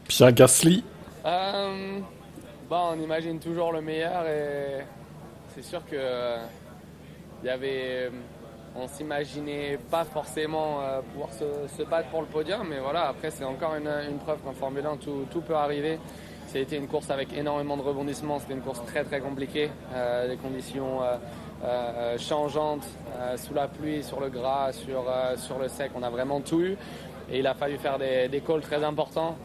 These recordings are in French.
Pierre Gasly. On imagine toujours le meilleur et c'est sûr que il y avait, on s'imaginait pas forcément pouvoir se battre pour le podium, mais voilà, après c'est encore une preuve qu'en Formule 1 tout peut arriver. Ça a été une course avec énormément de rebondissements, c'était une course très très compliquée, des conditions changeantes, sous la pluie, sur le gras, sur le sec, on a vraiment tout eu et il a fallu faire des calls très importants.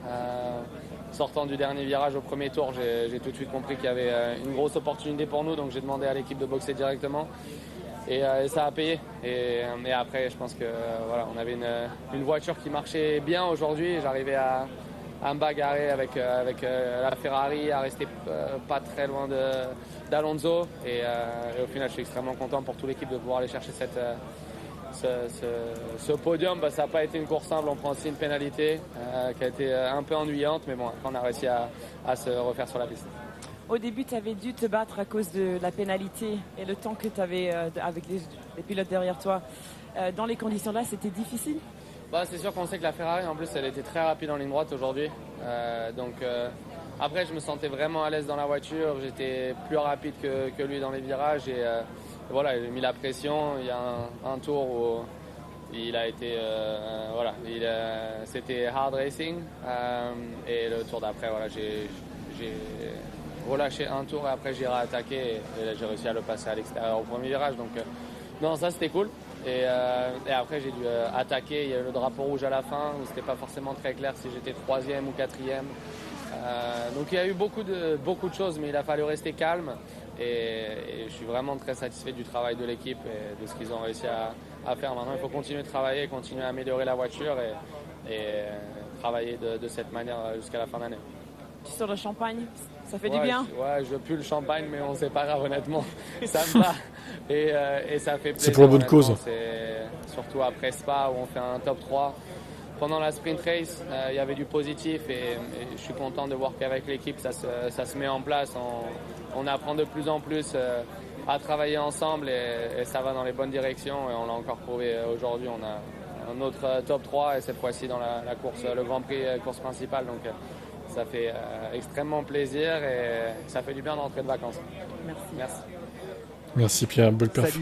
Sortant du dernier virage au premier tour, j'ai tout de suite compris qu'il y avait une grosse opportunité pour nous, donc j'ai demandé à l'équipe de boxer directement. Et ça a payé. Et après, je pense que voilà, on avait une voiture qui marchait bien aujourd'hui. J'arrivais à me bagarrer avec la Ferrari, à rester pas très loin d'Alonso. Et au final, je suis extrêmement content pour toute l'équipe de pouvoir aller chercher ce podium. Ça n'a pas été une course simple, on prend aussi une pénalité qui a été un peu ennuyante, mais bon, après on a réussi à se refaire sur la piste. Au début, tu avais dû te battre à cause de la pénalité et le temps que tu avais avec les pilotes derrière toi. Dans les conditions là, c'était difficile? C'est sûr qu'on sait que la Ferrari, en plus, elle était très rapide en ligne droite aujourd'hui. Après, je me sentais vraiment à l'aise dans la voiture. J'étais plus rapide que lui dans les virages. Et voilà, il a mis la pression. Il y a un tour où il a été... c'était hard racing. Et le tour d'après, voilà, j'ai relâché un tour et après j'ai réattaqué. Et là, j'ai réussi à le passer à l'extérieur au premier virage. Donc, non, ça, c'était cool. Et après j'ai dû attaquer, il y a eu le drapeau rouge à la fin où c'était pas forcément très clair si j'étais troisième ou quatrième. Donc il y a eu beaucoup de choses, mais il a fallu rester calme et je suis vraiment très satisfait du travail de l'équipe et de ce qu'ils ont réussi à faire. Maintenant il faut continuer de travailler, continuer à améliorer la voiture et travailler de cette manière jusqu'à la fin d'année. Tu sors le champagne, ça fait du bien? Ouais, je pue le champagne, mais on sait pas grave, honnêtement. Ça me va et ça fait plaisir. C'est pour la bonne cause. C'est surtout après Spa où on fait un top 3. Pendant la sprint race, il y avait du positif et je suis content de voir qu'avec l'équipe, ça se met en place. On apprend de plus en plus à travailler ensemble et ça va dans les bonnes directions. Et on l'a encore prouvé aujourd'hui. On a un autre top 3 et cette fois-ci dans la course, le Grand Prix course principale. Donc, ça fait extrêmement plaisir et ça fait du bien de rentrer de vacances. Merci. Merci. Merci Pierre, belle perf.